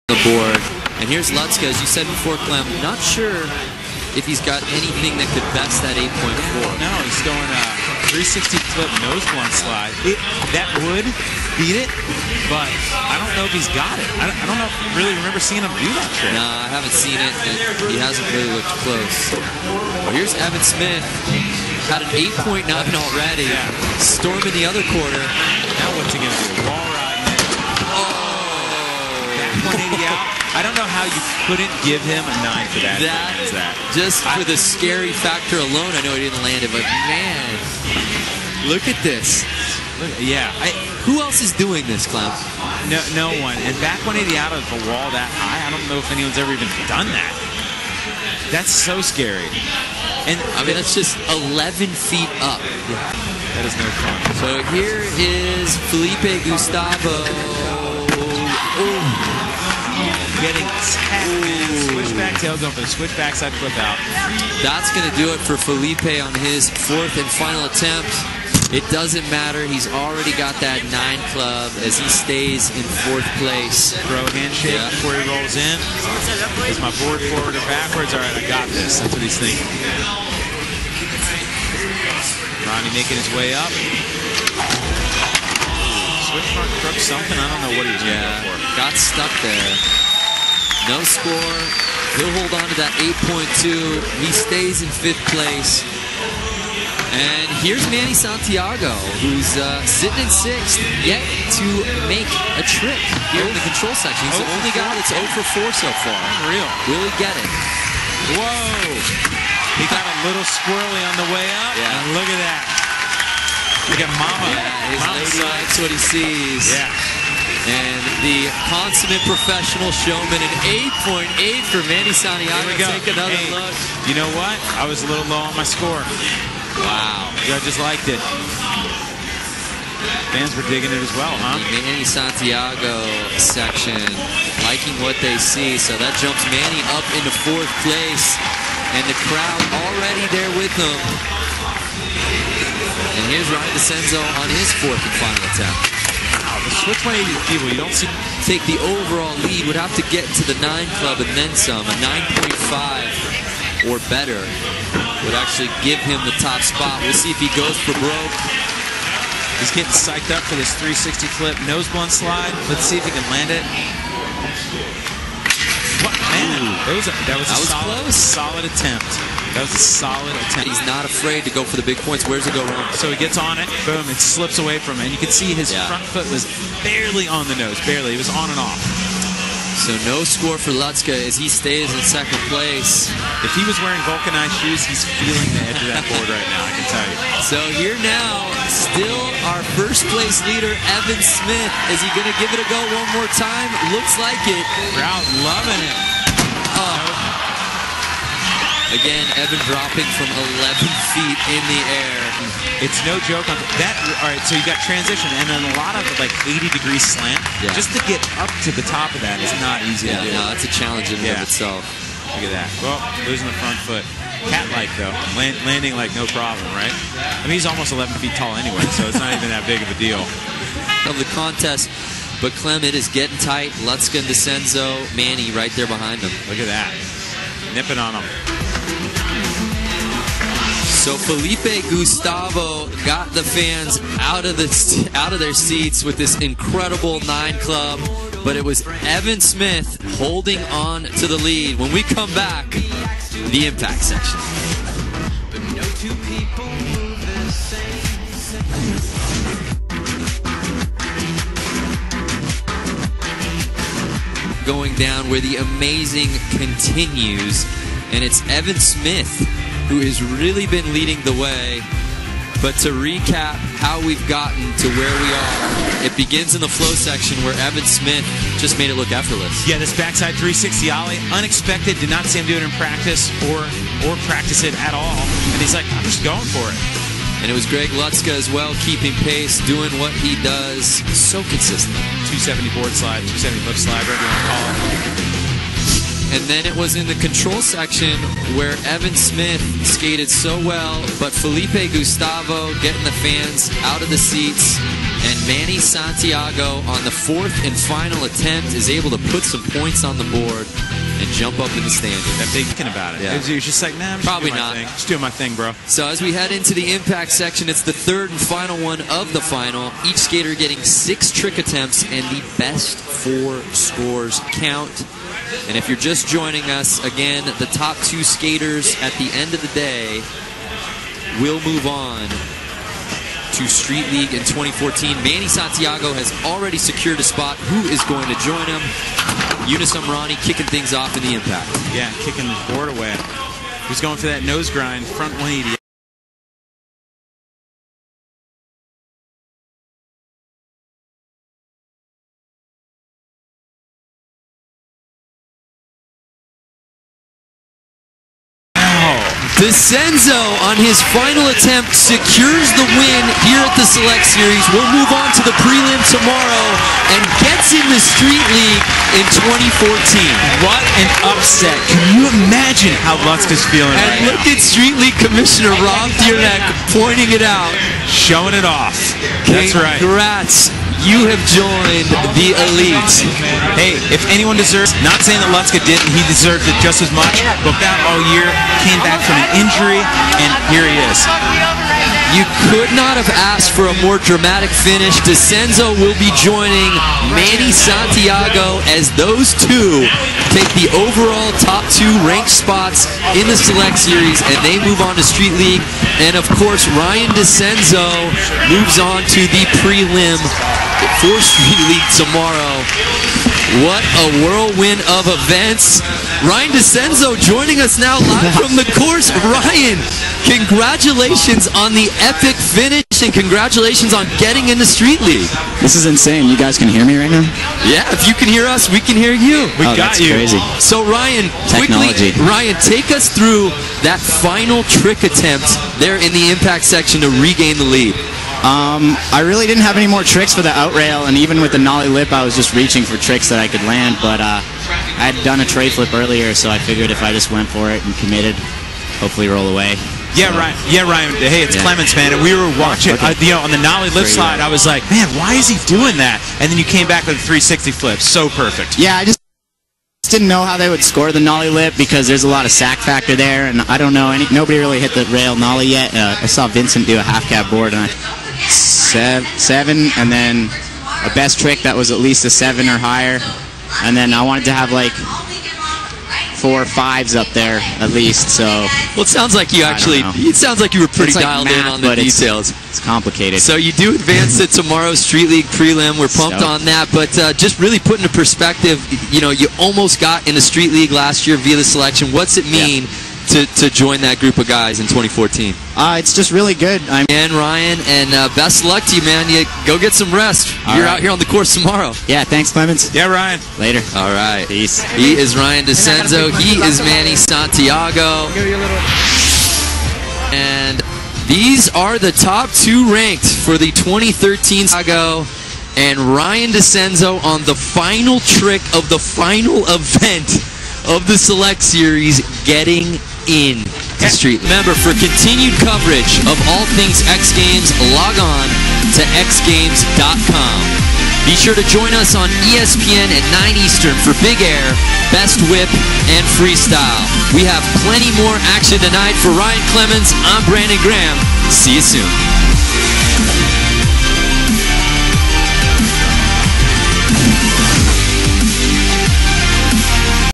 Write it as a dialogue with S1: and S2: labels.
S1: the board. And here's Lutzka, as you said before, Clem, not sure if he's got anything that could best that 8.4.
S2: No, he's going 360 flip nose blunt slide. That would beat it, but I don't know if he's got it. I don't know if I really remember seeing him do that trick.
S1: No, I haven't seen it, and he hasn't really looked close. Well, here's Evan Smith, got an 8.9 already, storming the other quarter.
S2: Now what's he going to do? Wall ride. Back 180 out. I don't know how you couldn't give him a 9 for that.
S1: Just for the scary factor alone, I know he didn't land it, but man, look at this.
S2: Yeah.
S1: Who else is doing this, Clem?
S2: No one. And back 180 out of the wall that high, I don't know if anyone's ever even done that. That's so scary. And
S1: I mean, that's just 11 feet up.
S2: That is no fun.
S1: So here is Felipe Gustavo.
S2: Getting tapped. Switchback tail going for the switch backside flip out.
S1: That's going to do it for Felipe on his fourth and final attempt. It doesn't matter. He's already got that 9 club as he stays in fourth place.
S2: Throw handshake before he rolls in. Is my board forward or backwards? All right, I got this. That's what he's thinking. Ronnie making his way up. Switch front crook something. I don't know what he was going for.
S1: Got stuck there. No score. He'll hold on to that 8.2. He stays in 5th place. And here's Manny Santiago, who's sitting in 6th, yet to make a trip here in the control section. He's the only guy that's 0 for 4 so far.
S2: Unreal.
S1: Will he get it?
S2: Whoa! He got a little squirrely on the way up.
S1: Yeah.
S2: And look at that. Look at Mama.
S1: Yeah, his lady likes what he sees.
S2: Yeah.
S1: And the consummate professional showman, an 8.8 for Manny Santiago.
S2: Here we go.
S1: Take another look.
S2: You know what? I was a little low on my score.
S1: Wow.
S2: Judges liked it. Fans were digging it as well, huh?
S1: The Manny Santiago section liking what they see. So that jumps Manny up into 4th place. And the crowd already there with him. And here's Ryan DeCenzo on his 4th and final attempt.
S2: Wow, the switch 180 people, you don't see.
S1: Take the overall lead, would have to get to the 9 club and then some. A 9.5 or better would actually give him the top spot. We'll see if he goes for broke.
S2: He's getting psyched up for this 360 flip nose blunt slide. Let's see if he can land it. What, man? That was a solid attempt. That was a solid attempt.
S1: He's not afraid to go for the big points. Where's it go wrong?
S2: So he gets on it. Boom. It slips away from him. And you can see his front foot was barely on the nose. Barely. It was on and off.
S1: So no score for Lutzka as he stays in 2nd place.
S2: If he was wearing vulcanized shoes, he's feeling the edge of that board right now, I can tell you.
S1: So here now, still our 1st place leader, Evan Smith. Is he going to give it a go one more time? Looks like it.
S2: Crowd loving it.
S1: Again, Evan dropping from 11 feet in the air.
S2: It's no joke on that. All right, so you got transition and then a lot of like 80-degree slant.
S1: Yeah.
S2: Just to get up to the top of that is not easy to do.
S1: No, that's a challenge in and of itself.
S2: Look at that. Well, losing the front foot. Cat-like, though. Landing like no problem, right? I mean, he's almost 11 feet tall anyway, so it's not even that big of a deal.
S1: Of the contest, but Clem, it is getting tight. Lutzka and DeCenzo, Manny right there behind them.
S2: Look at that. Nipping on him.
S1: So Felipe Gustavo got the fans out of their seats with this incredible 9 club, but it was Evan Smith holding on to the lead. When we come back, the impact section. Going down where the amazing continues, and it's Evan Smith who has really been leading the way. But to recap how we've gotten to where we are, it begins in the flow section where Evan Smith just made it look effortless.
S2: Yeah, this backside 360 ollie, unexpected. Did not see him do it in practice or practice it at all. And he's like, I'm just going for it.
S1: And it was Greg Lutzka as well, keeping pace, doing what he does so consistent.
S2: 270 board slide, 270 flip slide, whatever you want to call it.
S1: And then it was in the control section where Evan Smith skated so well, but Felipe Gustavo getting the fans out of the seats And Manny Santiago on the fourth and final attempt is able to put some points on the board and jump up in the standings.
S2: That big thinking about it.
S1: Yeah.
S2: He was just like, nah, I'm just
S1: Probably
S2: doing my
S1: not.
S2: thing. Just doing my thing, bro.
S1: So as we head into the impact section, it's the third and final one of the final. Each skater getting 6 trick attempts, and the best 4 scores count. And if you're just joining us, again, the top 2 skaters at the end of the day will move on to Street League in 2014. Manny Santiago has already secured a spot. Who is going to join him? Yunus Umrani kicking things off in the impact.
S2: Yeah, kicking the board away. He's going for that nose grind, front 180.
S1: DeCenzo on his final attempt secures the win here at the Select Series. We'll move on to the prelim tomorrow and gets in the Street League in 2014.
S2: What an upset. Can you imagine how Lutska's feeling right
S1: And look at Street League Commissioner Rob Dierneck pointing it out.
S2: Showing it off. That's right.
S1: Congrats. You have joined the elite.
S2: Hey, if anyone deserves, not saying that Lutska didn't, he deserved it just as much, but that all year, came back from an injury, and here he is.
S1: You could not have asked for a more dramatic finish. DeCenzo will be joining Manny Santiago as those two take the overall top 2 ranked spots in the Select Series, and they move on to Street League. And of course, Ryan DeCenzo moves on to the prelim for Street League tomorrow. What a whirlwind of events. Ryan DeCenzo joining us now live from the course. Ryan, congratulations on the epic finish and congratulations on getting into Street League.
S3: This is insane. You guys can hear me right now?
S1: Yeah, if you can hear us, we can hear you.
S2: We got
S3: that's
S2: you.
S3: Crazy.
S1: So Ryan,
S3: Technology.
S1: quickly, Ryan, take us through that final trick attempt there in the impact section to regain the lead.
S3: I really didn't have any more tricks for the out rail, and even with the nollie lip, I was just reaching for tricks that I could land, but I had done a tray flip earlier, so I figured if I just went for it and committed, hopefully roll away.
S2: Yeah, Ryan. Yeah, Ryan. Hey, it's Clemens, man. And we were watching, on the nollie lip slide. I was like, man, why is he doing that? And then you came back with a 360 flip. So perfect.
S3: Yeah, I just didn't know how they would score the nollie lip because there's a lot of sack factor there, and I don't know, nobody really hit the rail nollie yet. I saw Vincent do a half cab board, and 7, and then a best trick that was at least a 7 or higher, and then I wanted to have like 4 5s up there at least. So
S1: well, it sounds like you actually. It sounds like you were pretty dialed in on the details.
S3: It's complicated.
S1: So you do advance to tomorrow's Street League prelim. We're pumped on that, but just really put into perspective. You know, you almost got into Street League last year via the selection. What's it mean to join that group of guys in 2014?
S3: It's just really good.
S1: And Ryan, and best luck to you, man. You go get some rest. You're out here on the course tomorrow.
S3: Yeah, thanks, Clemens.
S2: Yeah, Ryan.
S3: Later.
S1: All right.
S3: Peace.
S1: He is Ryan DeCenzo. He is Manny Santiago. And these are the top 2 ranked for the 2013 Santiago and Ryan DeCenzo on the final trick of the final event of the Select Series, getting in to Street League. Remember, for continued coverage of all things X Games, log on to xgames.com. Be sure to join us on ESPN at 9 Eastern for Big Air, Best Whip, and Freestyle. We have plenty more action tonight. For Ryan Clemens, I'm Brandon Graham. See you soon.